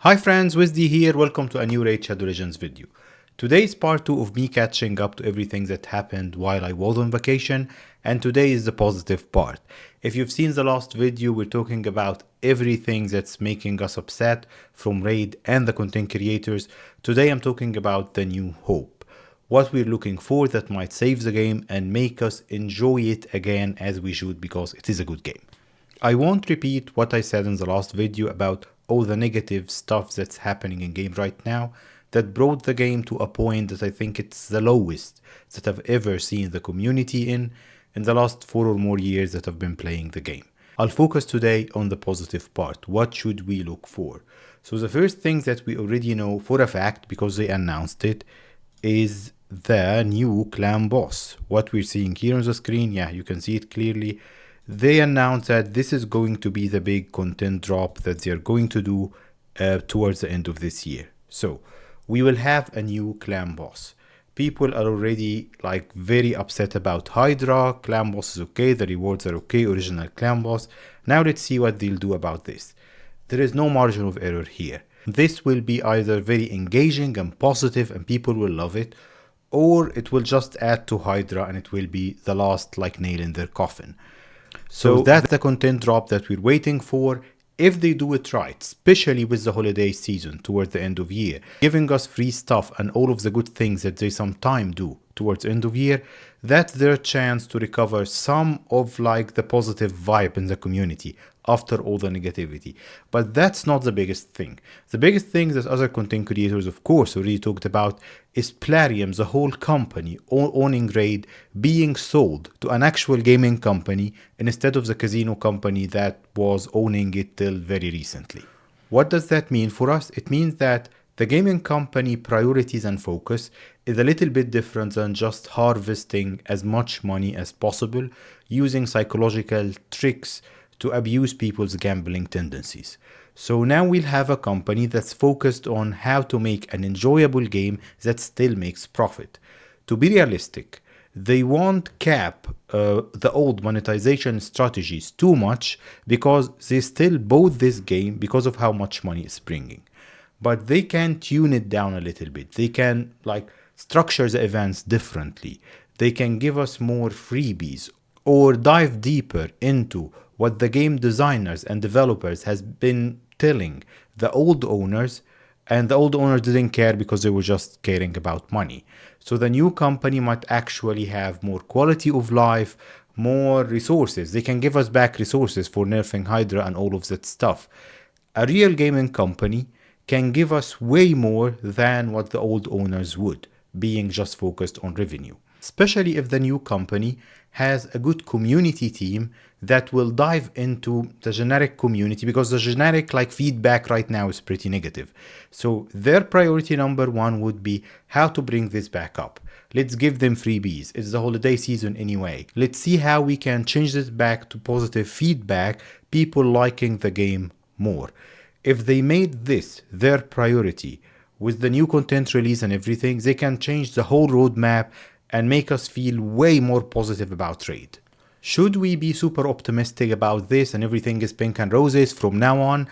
Hi friends, Wizzy here, welcome to a new Raid Shadow Legends video. Today is part 2 of me catching up to everything that happened while I was on vacation, and today is the positive part. If you've seen the last video, we're talking about everything that's making us upset from Raid and the content creators. Today I'm talking about the new hope. What we're looking for that might save the game and make us enjoy it again as we should, because it is a good game. I won't repeat what I said in the last video about all the negative stuff that's happening in game right now that brought the game to a point that I think it's the lowest that I've ever seen the community in the last 4 or more years that I've been playing the game. I'll focus today on the positive part. What should we look for? So the first thing that we already know for a fact, because they announced it, is the new clan boss. What we're seeing here on the screen, yeah, you can see it clearly. They announced that this is going to be the big content drop that they're going to do towards the end of this year. So we will have a new clan boss. People are already like very upset about Hydra. Clan boss is okay, the rewards are okay, original clan boss. Now let's see what they'll do about this. There is no margin of error here. This will be either very engaging and positive and people will love it, or it will just add to Hydra and it will be the last like nail in their coffin. So that's the content drop that we're waiting for. If they do it right, especially with the holiday season towards the end of year, giving us free stuff and all of the good things that they sometimes do towards the end of year, that's their chance to recover some of like the positive vibe in the community after all the negativity. But that's not the biggest thing. The biggest thing that other content creators of course already talked about is Plarium, the whole company owning Raid, being sold to an actual gaming company instead of the casino company that was owning it till very recently. What does that mean for us? It means that the gaming company priorities and focus is a little bit different than just harvesting as much money as possible using psychological tricks to abuse people's gambling tendencies. So now we'll have a company that's focused on how to make an enjoyable game that still makes profit. To be realistic, they won't cap the old monetization strategies too much because they still bought this game because of how much money it's bringing. But they can tune it down a little bit. They can like structure the events differently. They can give us more freebies or dive deeper into what the game designers and developers has been telling the old owners, and the old owners didn't care because they were just caring about money. So the new company might actually have more quality of life, more resources. They can give us back resources for nerfing Hydra and all of that stuff. A real gaming company can give us way more than what the old owners would, being just focused on revenue. Especially if the new company has a good community team that will dive into the generic community, because the generic like feedback right now is pretty negative. So their priority number one would be how to bring this back up. Let's give them freebies. It's the holiday season anyway. Let's see how we can change this back to positive feedback, people liking the game more. If they made this their priority with the new content release and everything, they can change the whole roadmap and make us feel way more positive about Raid. Should we be super optimistic about this and everything is pink and roses from now on?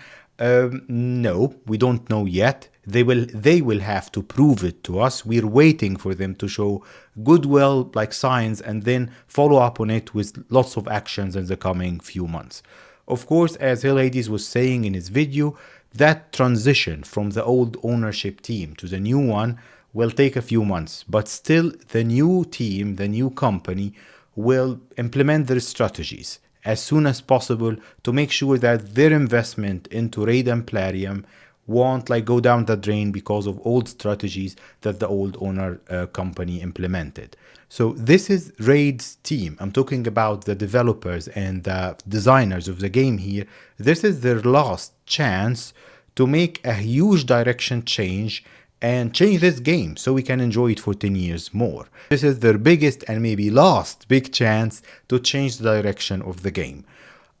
No, we don't know yet. They will have to prove it to us. We're waiting for them to show goodwill like signs and then follow up on it with lots of actions in the coming few months. Of course, as Hades was saying in his video, that transition from the old ownership team to the new one will take a few months, but still the new team, the new company will implement their strategies as soon as possible to make sure that their investment into Raid and Plarium won't like go down the drain because of old strategies that the old owner company implemented. So this is Raid's team. I'm talking about the developers and the designers of the game here. This is their last chance to make a huge direction change and change this game so we can enjoy it for 10 years more. This is their biggest and maybe last big chance to change the direction of the game.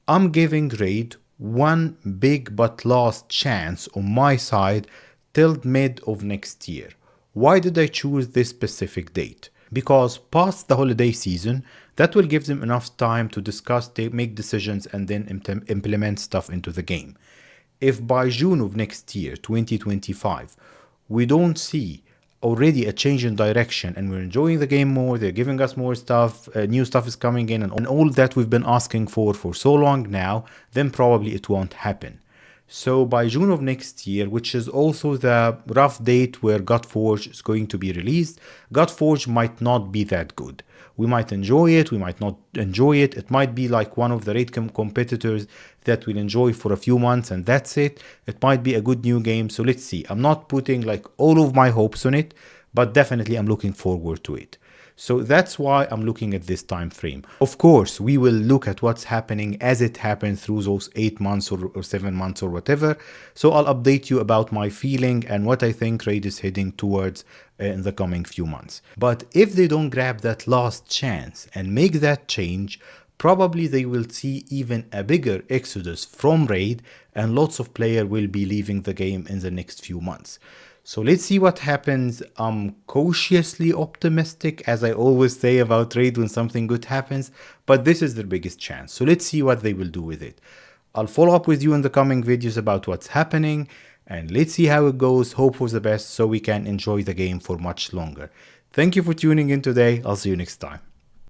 I'm giving Raid one big but last chance on my side till mid of next year. Why did I choose this specific date? Because past the holiday season, that will give them enough time to discuss, make decisions, and then implement stuff into the game. if by June of next year, 2025, we don't see already a change in direction and we're enjoying the game more, they're giving us more stuff, new stuff is coming in, and all that we've been asking for so long now, then probably it won't happen. So by June of next year, which is also the rough date where Godforge is going to be released, Godforge might not be that good. We might enjoy it, we might not enjoy it. It might be like one of the raid competitors that we'll enjoy for a few months and that's it. It might be a good new game. So let's see. I'm not putting like all of my hopes on it, but definitely I'm looking forward to it. So that's why I'm looking at this time frame. Of course, we will look at what's happening as it happens through those 8 months or 7 months or whatever. So I'll update you about my feeling and what I think Raid is heading towards in the coming few months. But if they don't grab that last chance and make that change, probably they will see even a bigger exodus from Raid and lots of players will be leaving the game in the next few months. So let's see what happens. I'm cautiously optimistic, as I always say about Raid when something good happens, but this is their biggest chance. So let's see what they will do with it. I'll follow up with you in the coming videos about what's happening, and let's see how it goes. Hope for the best so we can enjoy the game for much longer. Thank you for tuning in today. I'll see you next time.